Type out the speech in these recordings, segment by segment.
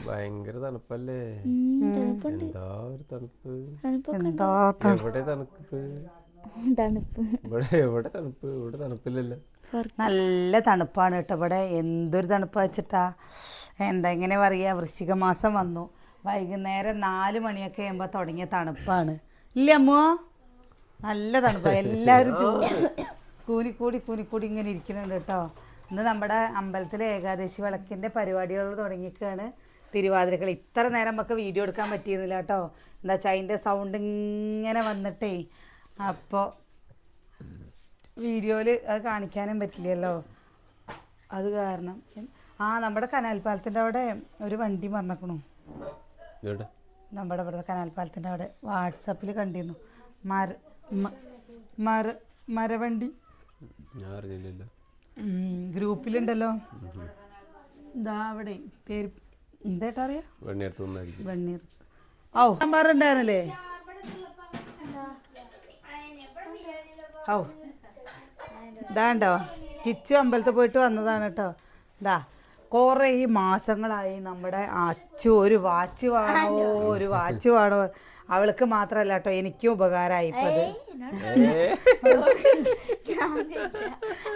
ഭയങ്കര തണുപ്പല്ലേ? എന്താ ഒരു തണുപ്പ്, എവിടെ തണുപ്പ്, എവിടെ തണുപ്പ്, ഇവിടെ തണുപ്പില്ലല്ലോ. നല്ല തണുപ്പാണ് കേട്ടോ ഇവിടെ. എന്തൊരു തണുപ്പ് വെച്ചിട്ടാ, എന്താ ഇങ്ങനെ പറയുക, വൃശ്ചിക മാസം വന്നു, വൈകുന്നേരം 4 മണിയൊക്കെ ആകുമ്പോൾ തുടങ്ങിയ തണുപ്പാണ്. ഇല്ല അമ്മോ, നല്ല തണുപ്പാണ്. എല്ലാവരും കൂനിക്കൂടി ഇങ്ങനെ ഇരിക്കുന്നുണ്ട് കേട്ടോ. ഇന്ന് നമ്മുടെ അമ്പലത്തിലെ ഏകാദശി വിളക്കിൻ്റെ പരിപാടികൾ തുടങ്ങിയിരിക്കുകയാണ്. തിരുവാതിരക്കളി. ഇത്ര നേരം നമുക്ക് വീഡിയോ എടുക്കാൻ പറ്റിയിരുന്നില്ല കേട്ടോ. എന്താ വെച്ചാൽ അതിൻ്റെ സൗണ്ട് ഇങ്ങനെ വന്നിട്ടേ, അപ്പോൾ വീഡിയോയിൽ അത് കാണിക്കാനും പറ്റില്ലല്ലോ. അത് കാരണം നമ്മുടെ കനാൽപ്പാലത്തിൻ്റെ അവിടെ ഒരു വണ്ടി മറന്നേക്കണു. നമ്മുടെ ഇവിടെ കനാൽപ്പാലത്തിൻ്റെ അവിടെ വാട്സപ്പിൽ കണ്ടിരുന്നു. മരവണ്ടി ഗ്രൂപ്പിലുണ്ടല്ലോ. ഇതാ അവിടെ പേര് എന്തായിട്ടാ അറിയാ, വെണ്ണീർ. ഓ നമ്പറുണ്ടായിരുന്നല്ലേ. ഓ ഇതാണ്ടോ, കിച്ചു അമ്പലത്തിൽ പോയിട്ട് വന്നതാണ് കേട്ടോ. ഇതാ കുറേ ഈ മാസങ്ങളായി നമ്മുടെ അച്ചു ഒരു വാച്ച് വേണോ അവൾക്ക് മാത്രല്ല കേട്ടോ, എനിക്കും ഉപകാരമായിപ്പത്.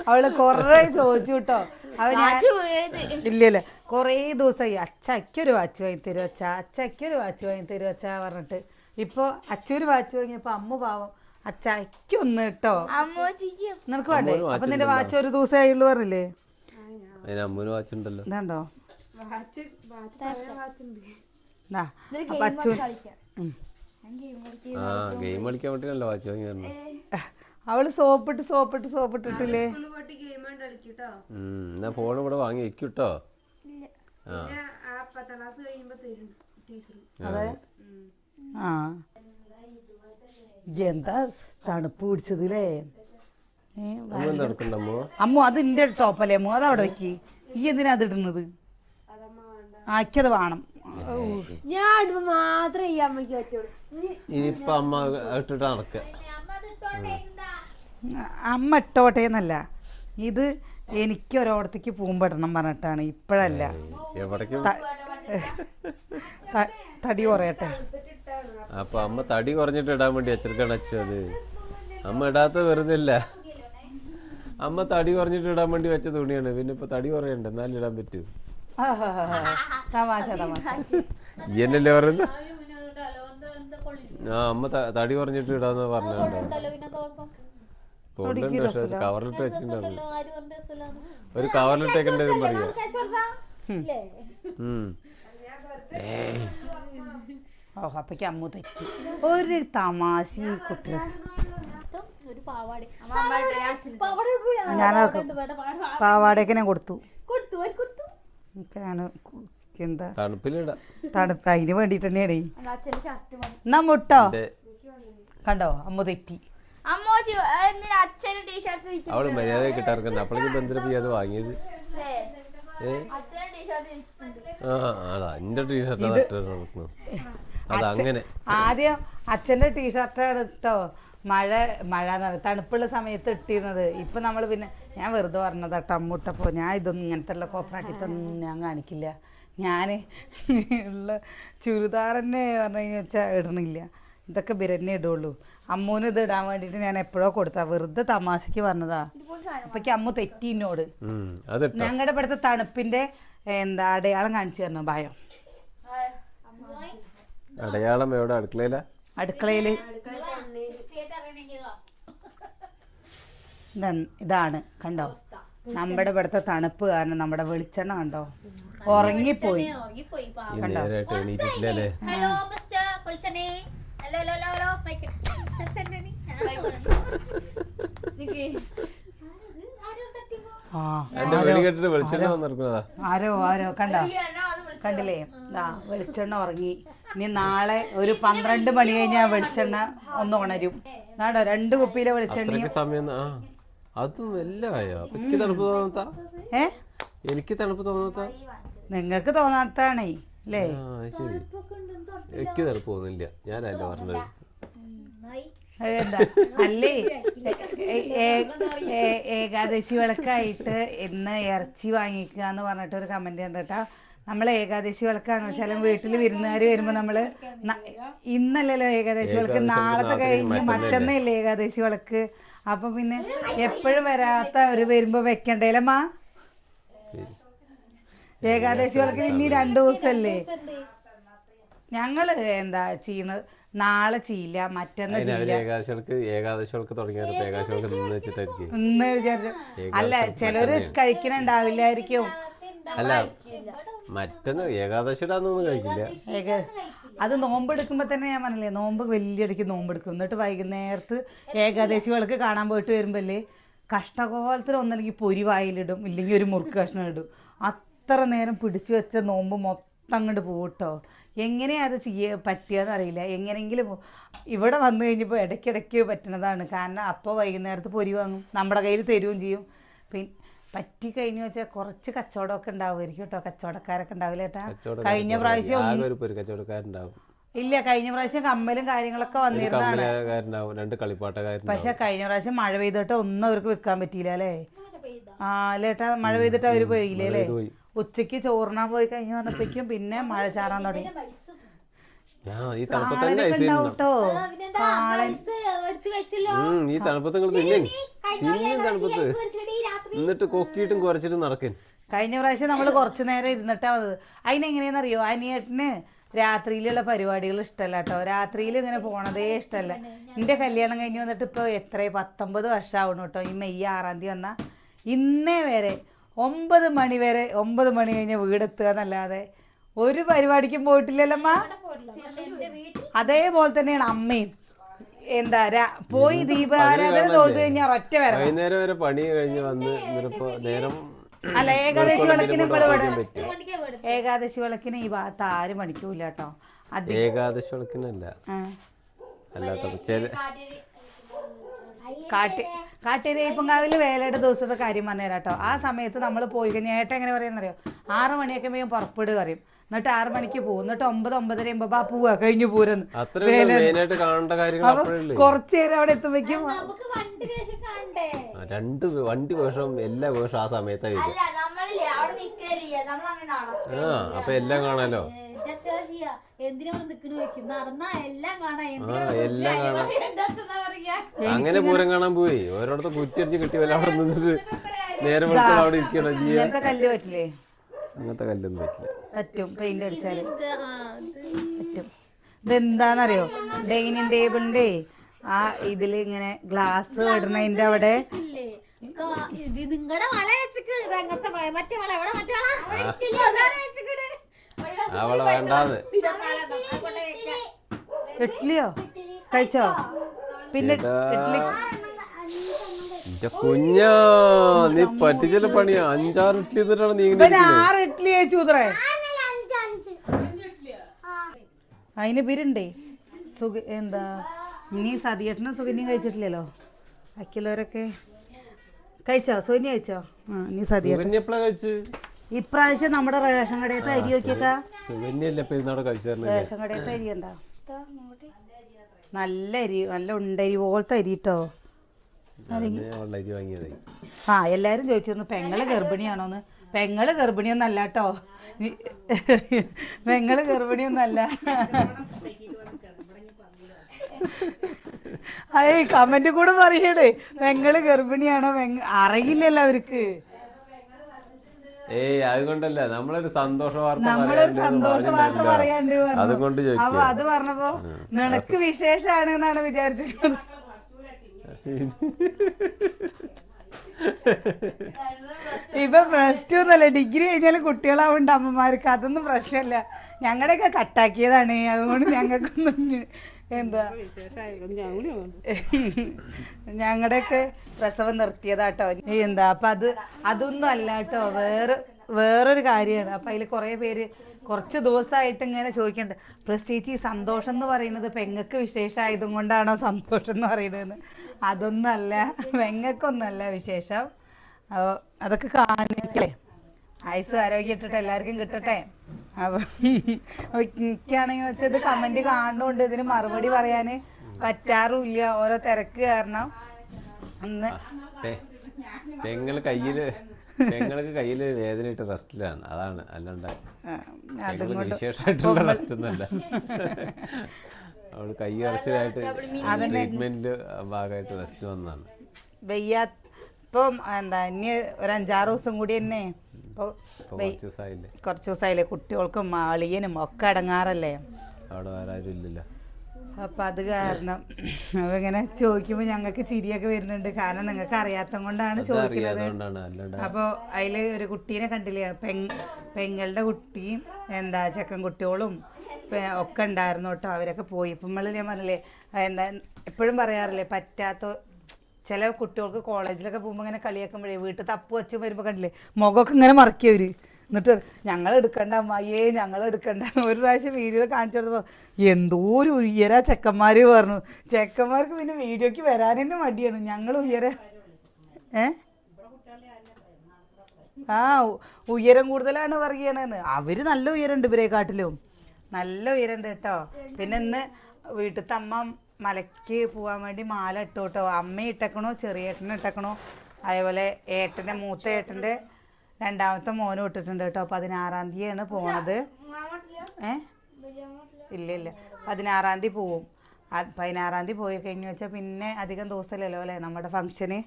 അവള് കൊറേ ചോദിച്ചു കേട്ടോ. ഇല്ലല്ലേ, കുറേ ദിവസമായി അച്ചയ്ക്കൊരു വാച്ച് വാങ്ങി തരും അച്ചയ്ക്കൊരു വാച്ച് വാങ്ങി തരും അച്ഛാ പറഞ്ഞിട്ട്. ഇപ്പോൾ അച്ഛൊരു വാച്ച് വാങ്ങിയപ്പോൾ അമ്മ പാവം അച്ചയ്ക്കൊന്ന് കേട്ടോ. നിനക്ക് വേണ്ടേ? അപ്പൊ നിന്റെ വാച്ച് ഒരു ദിവസം ആയുള്ളൂ പറഞ്ഞില്ലേ. ഇതാണ്ടോ അച്ചു അവള് സോപ്പിട്ടിട്ടില്ലേ. ഫോൺ ഇവിടെ വാങ്ങി വെക്കൂട്ടോ. അതെ. ആ എന്താ തണുപ്പ് പിടിച്ചതില്ലേ അമ്മു. അത് എന്റെ ടോപ്പല്ലേ അമ്മു, അതവിടെ വെക്കി. ഈ എന്തിനാ അത് ഇടുന്നത്? ആക്കിയത് വേണം. അമ്മ ഇട്ടോട്ടേന്നല്ല, ഇത് എനിക്ക് ഒരോടത്തേക്ക് പൂമ്പിടണം പറഞ്ഞിട്ടാണ്. ഇപ്പഴല്ല, തടി കുറയട്ടെ. അപ്പൊ അമ്മ തടി കുറഞ്ഞിട്ട് ഇടാൻ വേണ്ടി വെച്ചിരിക്കാണ് അച്ഛൻ. അത് അമ്മ ഇടാത്ത വെറുതെല്ല, അമ്മ തടി കുറഞ്ഞിട്ട് ഇടാൻ വേണ്ടി വെച്ച തുണിയാണ്. പിന്നെ ഇപ്പൊ തടി കുറയണ്ട, എന്നാലും ഇടാൻ പറ്റൂ. എന്നല്ലേ പറയുന്ന? ആ അമ്മ തടി കുറഞ്ഞിട്ട് ഇടാന്ന് പറഞ്ഞോ. കവറിലിട്ട് വെച്ചിട്ടുണ്ടാവില്ല, ഒരു കവറിലിട്ടേക്കണ്ട വരും പറയാ. ഓഹോ അപ്പക്ക് അമ്മു തെറ്റി. ഒരു തമാശ കുട്ടി. ഞാനൊക്കെ പാവാടയൊക്കെ ഞാൻ കൊടുത്തു. എന്താ തണുപ്പ് അതിന് വേണ്ടിട്ട് തന്നെയാണ്. എന്നാ മുട്ടോ കണ്ടോ അമ്മ തെറ്റി. അവള് മര്യാദ കിട്ടാറുണ്ട്. അപ്പോഴേക്കും ബന്ധപ്പെട്ട് വാങ്ങിയത്. എന്റെ ടീഷർട്ട് അതങ്ങനെ. ആദ്യം അച്ഛന്റെ ടീഷർട്ടാണ് കേട്ടോ മഴ തണുപ്പുള്ള സമയത്ത് ഇട്ടിരുന്നത്. ഇപ്പൊ നമ്മള് പിന്നെ ഞാൻ വെറുതെ പറഞ്ഞതാ ടമ്മുട്ടപ്പോ. ഞാൻ ഇതൊന്നും ഇങ്ങനത്തെ ഉള്ള കോപ്പറാട്ടിത്തൊന്നും ഞാൻ കാണിക്കില്ല. ഞാൻ ഉള്ള ചുരിദാർ തന്നെ പറഞ്ഞു വെച്ചാൽ ഇടണില്ല. ഇതൊക്കെ ബിരന്നെ ഇടുള്ളൂ. അമ്മൂന് ഇത് ഇടാൻ വേണ്ടിട്ട് ഞാൻ എപ്പോഴോ കൊടുത്താ, വെറുതെ തമാശക്ക് പറഞ്ഞതാ. അപ്പൊക്ക് അമ്മു തെറ്റി എന്നോട്. ഞങ്ങളുടെ ഇവിടുത്തെ തണുപ്പിന്റെ എന്താ അടയാളം കാണിച്ചു തരണം. ഭയം അടയാളം എവിടെ? അടുക്കളയില് ഇതാണ് കണ്ടോ. നമ്മുടെ ഇവിടുത്തെ തണുപ്പ് കാരണം നമ്മുടെ വെളിച്ചെണ്ണ കണ്ടോ ഉറങ്ങിപ്പോയി. കണ്ടോ ആരോ കണ്ടില്ലേ. വെളിച്ചെണ്ണ ഉറങ്ങി. ഇനി നാളെ ഒരു 12 മണി കഴിഞ്ഞാൽ വെളിച്ചെണ്ണ ഒന്ന് ഉണരും. നാടോ 2 കുപ്പിയിലെ വെളിച്ചെണ്ണ. എനിക്ക് തണുപ്പ് തോന്നാത്ത, നിങ്ങക്ക് തോന്നാത്താണേ അല്ലേ? എനിക്ക് തണുപ്പ് തോന്നില്ല. ഞാനല്ല പറഞ്ഞത്. എന്താ അല്ലേ ഏകാദശി വിളക്കായിട്ട് ഇന്ന് ഇറച്ചി വാങ്ങിക്കുക എന്ന് പറഞ്ഞിട്ട് ഒരു കമന്റ് കണ്ടിട്ടാ. നമ്മൾ ഏകാദശി വിളക്കാണ് ചില വീട്ടിൽ വിരുന്നുകാർ വരുമ്പോൾ നമ്മൾ ഇന്നല്ലല്ലോ ഏകാദശി വിളക്ക്, നാളത്തെ കഴിഞ്ഞ് മറ്റന്നല്ലേ ഏകാദശി വിളക്ക്. അപ്പൊ പിന്നെ എപ്പോഴും വരാത്ത അവര് വരുമ്പോ വെക്കണ്ടേലമ്മ. ഏകാദശി വിളക്ക് ഇനി 2 ദിവസല്ലേ. ഞങ്ങള് എന്താ ചെയ്യുന്നത്, നാളെ ചെയ്യില്ല, മറ്റന്ന് ഏകാദശി ഇന്ന് വിചാരിച്ചു. അല്ല ചിലര് കഴിക്കണുണ്ടാവില്ലായിരിക്കും. അല്ല മറ്റന്ന് ഏകാദശിടാന്നൊന്നും കഴിക്കില്ല. അത് നോമ്പെടുക്കുമ്പോ തന്നെ ഞാൻ പറഞ്ഞില്ലേ, നോമ്പ് വലിയടിക്ക് നോമ്പെടുക്കും. എന്നിട്ട് വൈകുന്നേരത്ത് ഏകാദശി വിളക്ക് കാണാൻ പോയിട്ട് വരുമ്പോല്ലേ കഷ്ടകാലത്തിൽ ഒന്നല്ലെങ്കിൽ പൊരി വായിലിടും, ഇല്ലെങ്കിൽ ഒരു മുറുക്ക് കഷ്ണം ഇടും. അത്ര നേരം പിടിച്ചു വെച്ച നോമ്പ് മൊത്തം അങ്ങോട്ട് പോട്ടോ. എങ്ങനെയാ അത് പറ്റിയെന്ന് അറിയില്ല. എങ്ങനെയെങ്കിലും ഇവിടെ വന്നു കഴിഞ്ഞപ്പോൾ ഇടയ്ക്കിടയ്ക്ക് പറ്റുന്നതാണ്. കാരണം അപ്പോൾ വൈകുന്നേരത്ത് പൊരി വാങ്ങും, നമ്മുടെ കയ്യിൽ തരുകയും ചെയ്യും. പിന്നെ പറ്റി കഴിഞ്ഞു വെച്ചാൽ കുറച്ച് കച്ചവടമൊക്കെ ഉണ്ടാവുമായിരിക്കും കേട്ടോ. കച്ചവടക്കാരൊക്കെ ഉണ്ടാവില്ല ചേട്ടാ. കഴിഞ്ഞ പ്രാവശ്യം ഇല്ല, കഴിഞ്ഞ പ്രാവശ്യം കമ്മലും കാര്യങ്ങളൊക്കെ വന്നിരുന്നതാണ്. പക്ഷെ കഴിഞ്ഞ പ്രാവശ്യം മഴ പെയ്തിട്ട് ഒന്നും അവർക്ക് വെക്കാൻ പറ്റിയില്ല അല്ലേ. ആ ലേട്ടാ, മഴ പെയ്തിട്ട് അവര് പോയില്ലേ അല്ലേ. ഉച്ചക്ക് ചോറിനാൻ പോയി കഴിഞ്ഞ് വന്നപ്പോഴേക്കും പിന്നെ മഴ ചാറാൻ തുടങ്ങി. എന്നിട്ട് കൊക്കിയിട്ടും കുറച്ചിട്ടും നടക്കൻ. കഴിഞ്ഞ പ്രാവശ്യം നമ്മൾ കുറച്ചു നേരം ഇരുന്നിട്ടാ വന്നത്. അതിനെങ്ങനെയാണെന്നറിയോ, അനിയേട്ടന് രാത്രിയിലുള്ള പരിപാടികൾ ഇഷ്ടമല്ല കേട്ടോ. രാത്രിയിൽ ഇങ്ങനെ പോണതേ ഇഷ്ടമല്ല. എൻ്റെ കല്യാണം കഴിഞ്ഞ് വന്നിട്ട് ഇപ്പോൾ 19 വർഷമാവണം കേട്ടോ. ഈ മെയ് 6-ാം തീയതി വന്നാൽ ഇന്നേ വരെ 9 മണി വരെ, 9 മണി കഴിഞ്ഞ് വീടെത്തുക എന്നല്ലാതെ ഒരു പരിപാടിക്കും പോയിട്ടില്ലല്ലമ്മ. അതേപോലെ തന്നെയാണ് അമ്മയും. എന്താ പോയി ദീപാരാധന തോൽത്ത് കഴിഞ്ഞാൽ ഒറ്റ വരെ വൈകുന്നേരം വരെ പണി കഴിഞ്ഞ് വന്ന് നേരം. അല്ല ഏകാദശി വിളക്കിന് ഇവിടെ ഏകാദശി വിളക്കിന് ഈ ഭാഗത്ത് ആരും പണിക്കൂല കേട്ടോ. ഏകാദശി വിളക്കിനല്ല, കാട്ടേരിപ്പങ്കാവില് വേലയുടെ ദിവസത്തെ കാര്യം പറഞ്ഞുതരാം കേട്ടോ. ആ സമയത്ത് നമ്മൾ പോയി കഴിഞ്ഞാൽ ഏട്ടൻ എങ്ങനെ പറയുന്നറിയോ, 6 മണിയൊക്കെ വേഗം പുറപ്പെടുക പറയും. എന്നിട്ട് 6 മണിക്ക് പോകും. എന്നിട്ട് 9-9:30 ആകുമ്പോ പോവാ കഴിഞ്ഞു പോരുന്നു. കുറച്ചു നേരം അവിടെ എത്തുമ്പോഴേക്കും 2 വണ്ടി വേഷം, എല്ലാ വേഷം ആ സമയത്താ വരും. അപ്പൊ എല്ലാം കാണാലോ. അങ്ങനെ പൂരം കാണാൻ പോയി. ഓരോടത്ത് കുറ്റിയടിച്ച് കിട്ടി വല്ല അവിടെ നിന്നിട്ട് നേരം അവിടെ ഇരിക്കണം. കല്ല് പറ്റില്ലേ? അങ്ങനത്തെ കല്ലൊന്നും പറ്റില്ല. പറ്റും, പെയിന്റ് അടിച്ചാല് പറ്റും. ഇതെന്താന്നറിയോ, ഡൈനിങ് ടേബിളിന്റെ ആ ഇതില് ഇങ്ങനെ ഗ്ലാസ് ഇടണതിന്റെ അവിടെ അവളെ വേണ്ടാന്ന്. ഇഡ്ലിയോ കഴിച്ചോ? പിന്നെ ഇഡ്ലി കുഞ്ഞാ, നീ പറ്റിച്ചില്ല പണിയാ. 5-6 ഇഡ്ലി എന്നിട്ടാണ് നീ 6 ഇഡ്ലി കഴിച്ചൂത്രേ. അതിന് പേരുണ്ടേ എന്താ, നീ സതിയേട്ടനും സുകന്യം കഴിച്ചിട്ടില്ലല്ലോ. ബാക്കിയുള്ളവരൊക്കെ കഴിച്ചോ? സുകന്യ കഴിച്ചോ? നീ സതിയേട്ടൻ ഇപ്രാവശ്യം നമ്മുടെ റേഷൻ കടയത്തെ അരി നോക്കിയേക്കാ. റേഷൻ കടയത്തെ അരി ഉണ്ടോ? നല്ല അരി, നല്ല ഉണ്ടരി പോലത്തെ അരി കേട്ടോ. എല്ലാരും ചോദിച്ചിരുന്നു പെങ്ങള് ഗർഭിണിയാണോന്ന്. പെങ്ങള് ഗർഭിണിയൊന്നല്ല കേട്ടോ, പെങ്ങള് ഗർഭിണിയൊന്നല്ല. അയ്യ കമന്റ് കൂടെ പറയണേ പെങ്ങള് ഗർഭിണിയാണോ. അറിയില്ലല്ലോ അവർക്ക്. അതുകൊണ്ടല്ല, നമ്മളൊരു സന്തോഷ വാർത്ത പറയാണ്ട് അപ്പൊ അത് പറഞ്ഞപ്പോ നിനക്ക് വിശേഷാണ് എന്നാണ് വിചാരിച്ചിരുന്നത്. ഇപ്പൊ +2 എന്നല്ല, ഡിഗ്രി കഴിഞ്ഞാലും കുട്ടികളാവുണ്ട് അമ്മമാർക്ക്. അതൊന്നും പ്രശ്നമില്ല. ഞങ്ങളുടെയൊക്കെ കട്ടാക്കിയതാണ്. അതുകൊണ്ട് ഞങ്ങൾക്കൊന്നും എന്താ, ഞങ്ങളുടെയൊക്കെ പ്രസവം നിർത്തിയതാട്ടോ. എന്താ അപ്പൊ അതൊന്നും അല്ല കേട്ടോ, വേറൊരു കാര്യമാണ്. അപ്പൊ അതിൽ കുറെ പേര് കുറച്ച് ദിവസമായിട്ട് ഇങ്ങനെ ചോദിക്കണ്ട്, പ്രത്യേകിച്ച് ഈ സന്തോഷം എന്ന് പറയുന്നത് പെങ്ങക്ക് വിശേഷമായതും കൊണ്ടാണോ സന്തോഷം എന്ന് പറയുന്നത്? അതൊന്നും അല്ല, പെങ്ങക്കൊന്നുമല്ല വിശേഷം. അതൊക്കെ കാണിക്കല്ലേ, ആയുസ് ആരോഗ്യം ഇട്ടിട്ട് എല്ലാവർക്കും കിട്ടട്ടെ. അപ്പൊ എനിക്കാണെങ്കിൽ വെച്ചത് കമന്റ് കാണുന്നുണ്ട്, ഇതിന് മറുപടി പറയാന് പറ്റാറുമില്ല, ഓരോ തിരക്ക് കാരണം. അന്ന് പെങ്ങൾക്ക് കയ്യില് വേദനയിട്ട് റെസ്റ്റിലാണ്, അതാണ്. അല്ലാണ്ട് വിശേഷമായിട്ടുള്ള റെസ്റ്റ് ഒന്നുമല്ല. അവള് കൈ അറച്ചിലായിട്ട് ട്രീറ്റ്മെന്റിന്റെ ഭാഗമായിട്ട് റെസ്റ്റ് വന്നതാണ്. വയ്യാ ഇപ്പം എന്താ ഇനി ഒരു 5-6 ദിവസം കൂടി തന്നെ. ഇപ്പോൾ കുറച്ച് ദിവസമായില്ലേ, കുട്ടികൾക്കും അളിയനും ഒക്കെ അടങ്ങാറല്ലേ, അവിടെ വേറെ ആരും ഇല്ലല്ലോ. അപ്പം അത് കാരണം അപ്പോൾ ഇങ്ങനെ ചോദിക്കുമ്പോൾ ഞങ്ങൾക്ക് ചിരിയൊക്കെ വരുന്നുണ്ട്. കാരണം നിങ്ങൾക്ക് അറിയാത്തത് കൊണ്ടാണ് ചോദിക്കുന്നത്. അപ്പോൾ അതിൽ ഒരു കുട്ടീനെ കണ്ടില്ലേ, പെങ്ങളുടെ കുട്ടിയും എന്താ ചെക്കൻ കുട്ടികളും ഒക്കെ ഉണ്ടായിരുന്നു കേട്ടോ. അവരൊക്കെ പോയി. ഇപ്പം ഞാൻ പറഞ്ഞില്ലേ, എന്താ എപ്പോഴും പറയാറില്ലേ, പറ്റാത്ത ചില കുട്ടികൾക്ക് കോളേജിലൊക്കെ പോകുമ്പോൾ ഇങ്ങനെ കളിയാക്കുമ്പോഴേ വീട്ടിൽ തപ്പ് വെച്ച് വരുമ്പോൾ കണ്ടില്ലേ മുഖമൊക്കെ ഇങ്ങനെ മറക്കിയവർ. എന്നിട്ട് ഞങ്ങൾ എടുക്കണ്ട അമ്മായിയേ, ഞങ്ങൾ എടുക്കണ്ട. ഒരു പ്രാവശ്യം വീഡിയോ കാണിച്ചു കൊടുത്തപ്പോൾ എന്തോ ഒരു ഉയരാ ചെക്കന്മാർ പറഞ്ഞു. ചെക്കന്മാർക്ക് പിന്നെ വീഡിയോക്ക് വരാൻ തന്നെ മടിയാണ്. ഞങ്ങൾ ഉയരം കൂടുതലാണ് പറയുകയാണെന്ന്. അവർ നല്ല ഉയരമുണ്ട്, ഇവരെ കാട്ടിലും നല്ല ഉയരമുണ്ട് കേട്ടോ. പിന്നെ ഇന്ന് വീട്ടിലത്തെ അമ്മ മലയ്ക്ക് പോകാൻ വേണ്ടി മാല ഇട്ടു കേട്ടോ. അമ്മ ഇട്ടേക്കണോ, ചെറിയ ഏട്ടനെ ഇട്ടേക്കണോ, അതേപോലെ ഏട്ടൻ്റെ മൂത്ത ഏട്ടൻ്റെ 2ാമത്തെ മോനും ഇട്ടിട്ടുണ്ട് കേട്ടോ. 16-ാം തീയതിയാണ് പോണത്. ഇല്ല 16-ാം തീയതി പോവും. 16-ാം തീയതി പോയി കഴിഞ്ഞു വെച്ചാൽ പിന്നെ അധികം ദിവസമില്ലല്ലോ അല്ലേ നമ്മുടെ ഫംഗ്ഷന്,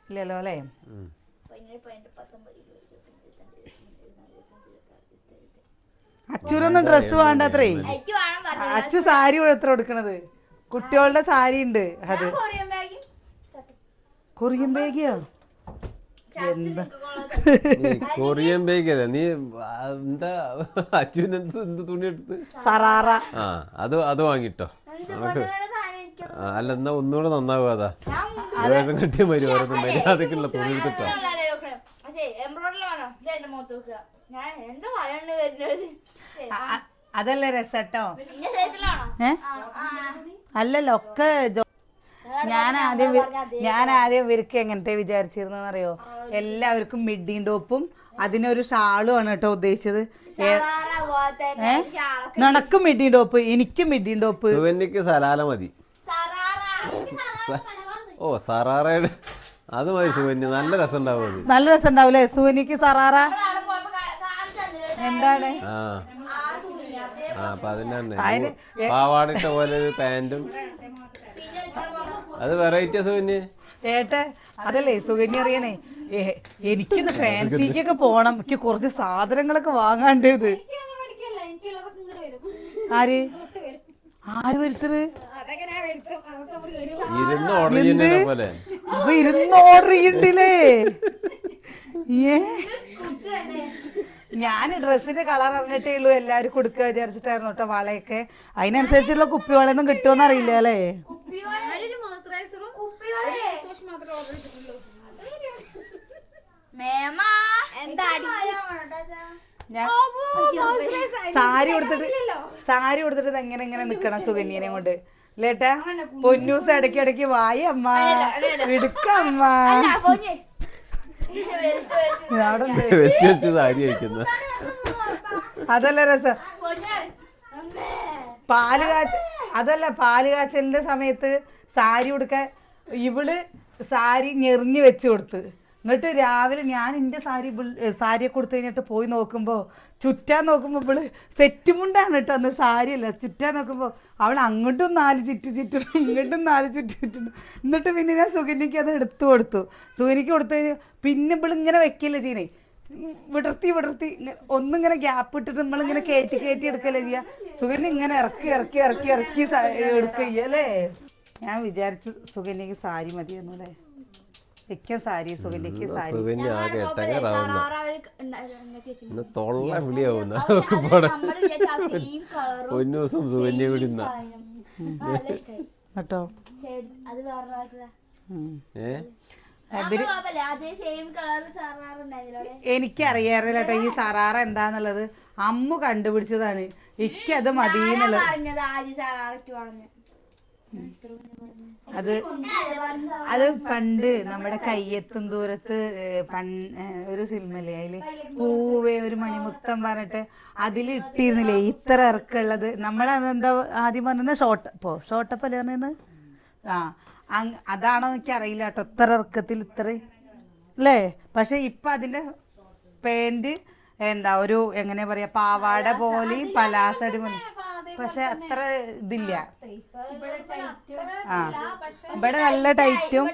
ഇല്ലല്ലോ അല്ലേ. അച്ഛനൊന്നും ഡ്രസ്സ് വേണ്ട അത്രേ. അച്ചു സാരി എത്ര കൊടുക്കണത്, കുട്ടികളുടെ സാരി ഉണ്ട്. അത് കൊറിയൻ ബാഗിയോ, എന്താ കൊറിയൻ ബാഗല്ല നീ എന്താ അച്ഛൻ എന്ത് തുണി എടുത്ത് സറാറ അത് വാങ്ങിട്ടോ നമുക്ക്. അല്ല എന്നാ ഒന്നുകൂടെ നന്നാവും. അതാ കെട്ടിയ മതി ഓരോന്നും അതൊക്കെയുള്ള തുണി എടുത്തിട്ടോ. അതല്ലേ രസട്ടോ. അല്ലല്ലോ ഒക്കെ ഞാൻ ആദ്യം ഇവർക്ക് എങ്ങനത്തെ വിചാരിച്ചിരുന്നറിയോ, എല്ലാവർക്കും മിഡിയും ടോപ്പും അതിനൊരു ഷാളും ആണ് കേട്ടോ ഉദ്ദേശിച്ചത്. നിനക്ക് മിഡിയും ടോപ്പ്, എനിക്ക് മിഡിയും ടോപ്പ്. സുവന്യക്ക് സലാല മതി. ഓ സറാറയുടെ അത് മതി സുവന്യ, നല്ല രസം ഉണ്ടാവും. നല്ല രസം ഉണ്ടാവൂലേ സുവന്യക്ക് സറാറ. എന്താണ് അപ്പൊ അതിന്റെ പാവാടിട്ട പോലെ ഒരു പാന്റും, അത് വെറൈറ്റിയാ സുകന്യ. അതല്ലേ സുകന്യ അറിയണേ, എനിക്കിന്ന് ഫാൻസിക്കൊക്കെ പോണം, എനിക്ക് കുറച്ച് സാധനങ്ങളൊക്കെ വാങ്ങാണ്ടത്. ആര് വരുത്തത്? അപ്പൊ ഇരുന്ന് ഓർഡർ ചെയ്യണ്ടില്ലേ? ഞാൻ ഡ്രസ്സിന്റെ കളർ അറിഞ്ഞിട്ടേ ഉള്ളൂ എല്ലാവരും കൊടുക്കുക വിചാരിച്ചിട്ടായിരുന്നു കേട്ടോ. വളയൊക്കെ അതിനനുസരിച്ചുള്ള കുപ്പിവളയൊന്നും കിട്ടുമോന്ന് അറിയില്ല അല്ലേ. ഞാൻ സാരി കൊടുത്തിട്ട് എങ്ങനെ നിക്കണം സുകന്യനെ കൊണ്ട് ലേട്ടാ. പൊന്നൂസ് ഇടയ്ക്കിടയ്ക്ക് വായി അമ്മ എടുക്കമ്മ. അതല്ല രസം. പാല് കാച്ചലിന്റെ സമയത്ത് സാരി കൊടുക്കാൻ ഇവള് സാരി ഞെറിഞ്ഞ് വെച്ച് കൊടുത്ത്. എന്നിട്ട് രാവിലെ ഞാൻ എൻ്റെ സാരിയെ കൊടുത്തു കഴിഞ്ഞിട്ട് പോയി നോക്കുമ്പോൾ ചുറ്റാൻ നോക്കുമ്പോൾ ഇവള് സെറ്റുമുണ്ടാണ് കേട്ടോ. അന്ന് സാരിയല്ല, ചുറ്റാൻ നോക്കുമ്പോൾ അവൾ അങ്ങോട്ടും 4 ചുറ്റും ഇങ്ങോട്ടും 4 ചുറ്റും. എന്നിട്ട് പിന്നെ ഞാൻ സുകന്യക്ക് അത് എടുത്തു കൊടുത്തു. സുകന്യക്ക് കൊടുത്തു കഴിഞ്ഞാൽ പിന്നെ ഇവളിങ്ങനെ വെക്കില്ല ചെയ്യണേ, വിടർത്തി ഒന്നിങ്ങനെ ഗ്യാപ്പ് ഇട്ടിട്ട് നമ്മളിങ്ങനെ കയറ്റി എടുക്കല്ലേ ചെയ്യുക. സുകന്യ ഇങ്ങനെ ഇറക്കി എടുക്കുക അല്ലേ. ഞാൻ വിചാരിച്ചു സുകന്യക്ക് സാരി മതിയെന്നു അല്ലേ. വെക്കാൻ സാരി സുകന്യക്ക് സാരി. തൊള്ള വിളിയാവുന്ന കേട്ടോ. എനിക്കറിയാറില്ല കേട്ടോ ഈ സറാറ എന്താന്നുള്ളത്. അമ്മു കണ്ടുപിടിച്ചതാണ്. എനിക്കത് മതിയെന്നുള്ളത്. അത് അത് പണ്ട് നമ്മുടെ കയ്യെത്തും ദൂരത്ത് ഒരു സിനിമയില്ലേ അതില് പൂവേ ഒരു മണിമുത്തം പറഞ്ഞിട്ട് അതിൽ ഇട്ടിരുന്നില്ലേ ഇത്ര ഇറക്കുള്ളത് നമ്മളതെന്താ ആദ്യം പറഞ്ഞത് ഷോട്ടപ്പല്ലേ പറഞ്ഞത് അതാണോ എനിക്ക് അറിയില്ല കേട്ടോ ഇത്ര ഇറക്കത്തിൽ ഇത്ര അല്ലേ. പക്ഷെ ഇപ്പൊ അതിന്റെ പാന്റ് എന്താ ഒരു എങ്ങനെ പറയാ പാവാട പോലെയും പലാസടി പോലെ, പക്ഷെ അത്ര ഇതില്ല. ഇവിടെ നല്ല ടൈറ്റും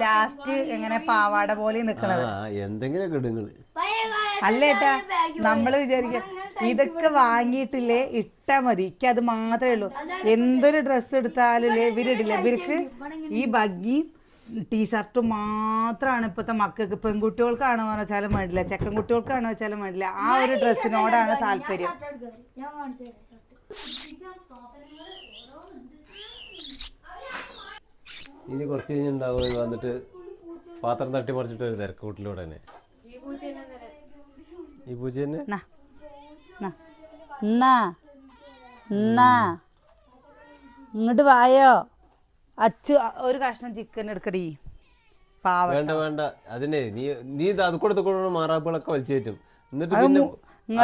ലാസ്റ്റ് എങ്ങനെ പാവാട പോലെ നിക്കണത്. അല്ലേട്ടാ നമ്മള് വിചാരിക്ക ഇതൊക്കെ വാങ്ങിയിട്ടില്ലേ ഇട്ടാ മതി, എനിക്ക് അത് മാത്രമേ ഉള്ളൂ. എന്തൊരു ഡ്രസ്സ് എടുത്താലും ഇവരിടില്ല. ഇവർക്ക് ഈ ഭംഗിയും ടീഷർട്ടും മാത്രമാണ് ഇപ്പോഴത്തെ മക്കൾക്ക്. പെൺകുട്ടികൾക്കാണോ വെച്ചാലും വേണ്ടില്ല, ചെക്കൻ കുട്ടികൾക്കാണോ വെച്ചാലും വേണ്ടില്ല, ആ ഒരു ഡ്രസ്സിനോടാണ് താല്പര്യം. ഇനി കുറച്ച് കഴിഞ്ഞുണ്ടാവും വന്നിട്ട് പാത്രം തട്ടി മറിച്ചിട്ട് ഒരു തിരക്ക് വീട്ടിലൂടെ തന്നെ. ഈ പൂച്ച തന്നെ ഇങ്ങോട്ട് വായോ അച്ചു, ഒരു കഷ്ണം ചിക്കൻ എടുക്കടി. വേണ്ട വേണ്ട, അതിനെ നീ അത് കൊടുത്ത മാറാപ്പുകളൊക്കെ വലിച്ചു കയറ്റും. എന്നിട്ട് പിന്നെ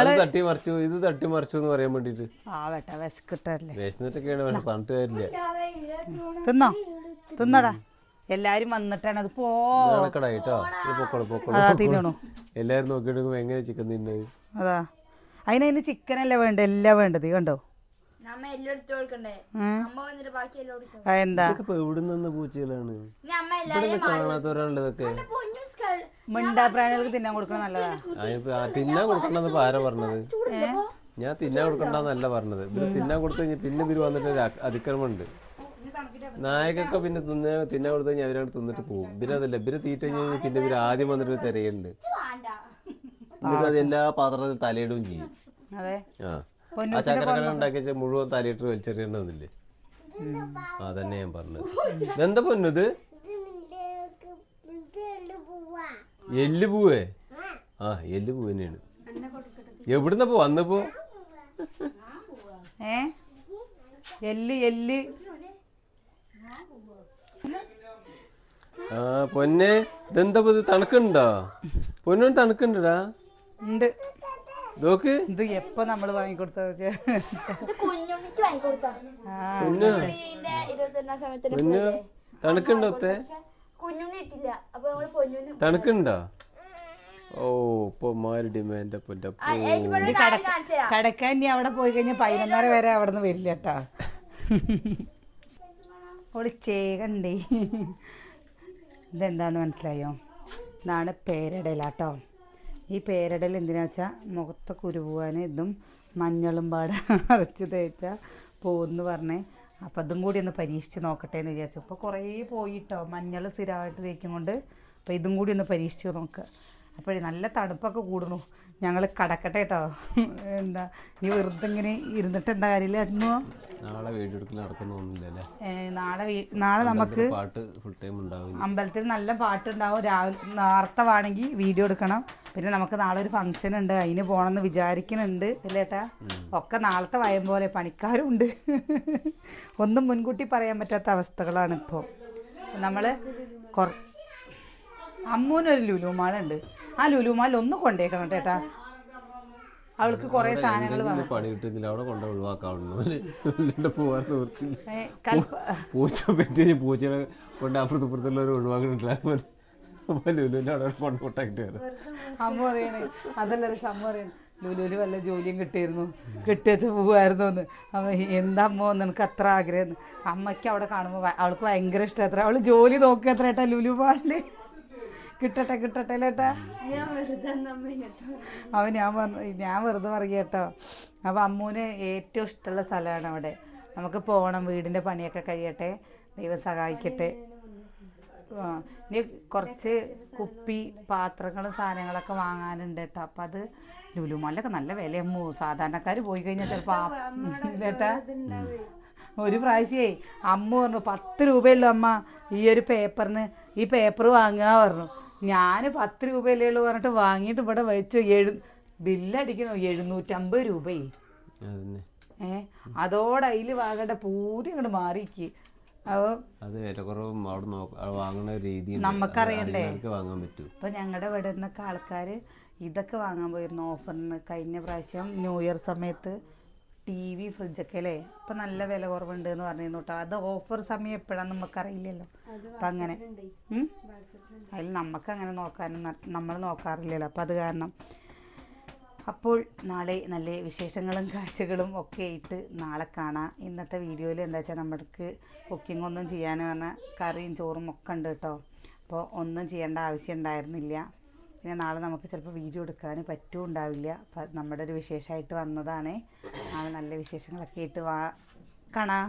അത് തട്ടി മറിച്ചു ഇത് തട്ടി മറിച്ചു എന്ന് പറയാൻ വേണ്ടിട്ട് വിശന്നിട്ടൊക്കെയാണ് വേണ്ട, പറഞ്ഞിട്ട് കാര്യമില്ല. തിന്നടാ എല്ലാരും വന്നിട്ടാണ് അത് കേട്ടോ. എല്ലാരും നോക്കിയിട്ട് എങ്ങനെ ചിക്കൻ തിന്നത്. അതാ അതിന് ചിക്കനല്ല വേണ്ട, എല്ലാം വേണ്ടത് കണ്ടോ. എന്താ എവിടുന്ന പൂച്ചകളാണ് കാണാത്ത ഒരാളുടെ ഇതൊക്കെ. മിണ്ടാപ്രാണികൾക്ക് തിന്നാൻ കൊടുക്കണം നല്ലതാ. തിന്നാൻ കൊടുക്കണ്ടെന്ന് ആരാ പറഞ്ഞത്? ഞാൻ തിന്നാൻ കൊടുക്കണ്ടെന്നല്ല പറഞ്ഞത്. ഇവര് തിന്നാൻ കൊടുത്തു കഴിഞ്ഞാൽ പിന്നെ ഇവര് വന്നിട്ട് അതിക്രമമുണ്ട്. നായകൊക്കെ പിന്നെ തിന്നാൻ കൊടുത്തു കഴിഞ്ഞാൽ അവരവിടെ തിന്നിട്ട് പോകും. ഇവരതല്ല, ഇവര് തീറ്റ കഴിഞ്ഞാൽ പിന്നെ ഇവര് ആദ്യം വന്നിട്ട് തിരയുണ്ട്. എന്നിട്ട് അത് എല്ലാ പാത്രത്തിൽ തലയിടുകയും ചെയ്യും. ആ ചക്കരക്കട ഉണ്ടാക്കിയ മുഴുവൻ തലയിട്ട് വലിച്ചെറിയണമെന്നില്ലേ? അതന്നെ ഞാൻ പറഞ്ഞത്. എന്താ പൊന്നത്? എല്ല് പൂവേ? ആ എല്ല് പൂ തന്നെയാണ്. എവിടുന്നപ്പോ വന്നപ്പോ? ആ പൊന്നെ, ഇതെന്താ തണുക്കുണ്ടോ? പൊന്നു തണുക്കുണ്ടടാ. ഉണ്ട് നോക്ക്. ഇത് എപ്പോ നമ്മള് വാങ്ങിക്കൊടുത്ത തണുക്കുണ്ടോ? തണുക്കുണ്ടോ? ഓ ഇപ്പൊ ഡിമാൻഡ്. കടക്കാൻ ഇനി അവിടെ പോയി കഴിഞ്ഞാൽ 11:30 വരെ അവിടെ നിന്ന് വരില്ല കേട്ടാ. ഒളിച്ചേകണ്ടേ. ഇതെന്താന്ന് മനസ്സിലായോ? ഇതാണ് പേരടലാട്ടോ. ഈ പേരടൽ എന്തിനാ വെച്ചാൽ മുഖത്തെ കുരുപോവാൻ ഇതും മഞ്ഞളും പാടെ അരച്ച് തേച്ചാൽ പോകുമെന്ന് പറഞ്ഞേ. അപ്പം അതും കൂടി ഒന്ന് പരീക്ഷിച്ച് നോക്കട്ടെ എന്ന് വിചാരിച്ചു. ഇപ്പോൾ കുറേ പോയിട്ടോ മഞ്ഞൾ സ്ഥിരമായിട്ട് തേക്കും കൊണ്ട്. അപ്പോൾ ഇതും കൂടി ഒന്ന് പരീക്ഷിച്ച് നോക്കുക. അപ്പോഴേ നല്ല തണുപ്പൊക്കെ കൂടുന്നു. ഞങ്ങൾ കടക്കട്ടെ കേട്ടോ. എന്താ ഈ വെറുതെ ഇങ്ങനെ ഇരുന്നിട്ട് എന്താ കാര്യമില്ല. അതൊന്നും നാളെ നമുക്ക് അമ്പലത്തിൽ നല്ല പാട്ടുണ്ടാവും. രാവിലെ നേരത്തെ വേണമെങ്കിൽ വീഡിയോ എടുക്കണം. പിന്നെ നമുക്ക് നാളെ ഒരു ഫംഗ്ഷൻ ഉണ്ട്, അതിന് പോകണമെന്ന് വിചാരിക്കുന്നുണ്ട്. ഇല്ലേട്ടാ ഒക്കെ നാളത്തെ വയം പോലെ പണിക്കാരും ഉണ്ട്. ഒന്നും മുൻകൂട്ടി പറയാൻ പറ്റാത്ത അവസ്ഥകളാണ് ഇപ്പോൾ. നമ്മൾ അമ്മൂനൊരു ലുലുമാളുണ്ട്. ആ ലുലുമാളിൽ ഒന്ന് കൊണ്ടേക്കണം കേട്ടാ. അവൾക്ക് കുറെ സാധനങ്ങൾ പണി കിട്ടുന്നില്ല, അവിടെ കൊണ്ട് പൂച്ച പറ്റി പൂച്ചകളെ കൊണ്ട് അപ്പുറത്തുള്ളവർ ഒഴിവാക്കുന്നില്ല. അമ്മ പറയണേ അതല്ല അമ്മ പറയണേ ലുലുവിൽ വല്ല ജോലിയും കിട്ടിയിരുന്നു, കിട്ടിയച്ച് പോവായിരുന്നു എന്ന്. അമ്മ എന്താ അമ്മ നിനക്ക് അത്ര ആഗ്രഹം? അമ്മയ്ക്ക് അവിടെ കാണുമ്പോൾ അവൾക്ക് ഭയങ്കര ഇഷ്ടം. അത്ര അവള് ജോലി നോക്കുക അത്ര ഏട്ടാ ലുലു മാളില്. കിട്ടട്ടെ ലേട്ടാ. ഞാൻ വെറുതെ പറയുക കേട്ടോ. അപ്പോൾ അമ്മൂന് ഏറ്റവും ഇഷ്ടമുള്ള സ്ഥലമാണ് അവിടെ. നമുക്ക് പോകണം, വീടിൻ്റെ പണിയൊക്കെ കഴിയട്ടെ, ദൈവം സഹായിക്കട്ടെ. ഇനി കുറച്ച് കുപ്പി പാത്രങ്ങളും സാധനങ്ങളൊക്കെ വാങ്ങാനുണ്ട് കേട്ടോ. അപ്പം അത് ലുലുമാളിലൊക്കെ നല്ല വിലയമ്മൂ. സാധാരണക്കാർ പോയി കഴിഞ്ഞാൽ ചിലപ്പോൾ കേട്ടാ. ഒരു പ്രാവശ്യമേ അമ്മ പറഞ്ഞു 10 രൂപയുള്ളൂ അമ്മ ഈ ഒരു പേപ്പറിന്, ഈ പേപ്പർ വാങ്ങുക പറഞ്ഞു. ഞാൻ 10 രൂപയല്ലേ ഉള്ളൂ പറഞ്ഞിട്ട് വാങ്ങിയിട്ട് ഇവിടെ വെച്ച് ബില്ലടിക്കുന്നു 750 രൂപയെ. അതോടെ അതിൽ വാങ്ങേണ്ട പൂതി അങ്ങോട്ട് മാറിക്ക്. അപ്പോൾ അത് വില കുറവും അവിടെ വാങ്ങുന്ന രീതി നമുക്കറിയണ്ടേ വാങ്ങാൻ പറ്റൂ. ഇപ്പം ഞങ്ങളുടെ ഇവിടെ നിന്നൊക്കെ ആൾക്കാർ ഇതൊക്കെ വാങ്ങാൻ പോയിരുന്നു ഓഫറിന്. കഴിഞ്ഞ പ്രാവശ്യം ന്യൂ ഇയർ സമയത്ത് TV ഫ്രിഡ്ജൊക്കെ അല്ലേ ഇപ്പം നല്ല വില കുറവുണ്ട് എന്ന് പറഞ്ഞിരുന്നു കേട്ടോ. അത് ഓഫർ സമയം എപ്പോഴാന്ന് നമുക്കറിയില്ലല്ലോ. അപ്പം അങ്ങനെ അതിൽ നമുക്കങ്ങനെ നോക്കാനും നമ്മൾ നോക്കാറില്ലല്ലോ. അപ്പം അത് കാരണം അപ്പോൾ നാളെ നല്ല വിശേഷങ്ങളും കാഴ്ചകളും ഒക്കെ ആയിട്ട് നാളെ കാണാം. ഇന്നത്തെ വീഡിയോയിൽ എന്താ വെച്ചാൽ നമ്മൾക്ക് കുക്കിംഗ് ഒന്നും ചെയ്യാൻ പറഞ്ഞാൽ കറിയും ചോറും ഒക്കെ ഉണ്ട് കേട്ടോ. അപ്പോൾ ഒന്നും ചെയ്യേണ്ട ആവശ്യം ഉണ്ടായിരുന്നില്ല. പിന്നെ നാളെ നമുക്ക് ചിലപ്പോൾ വീഡിയോ എടുക്കാൻ പറ്റുമുണ്ടാവില്ല. അപ്പം നമ്മുടെ ഒരു വിശേഷമായിട്ട് വന്നതാണ്. നാളെ നല്ല വിശേഷങ്ങളൊക്കെ ആയിട്ട് കാണാം.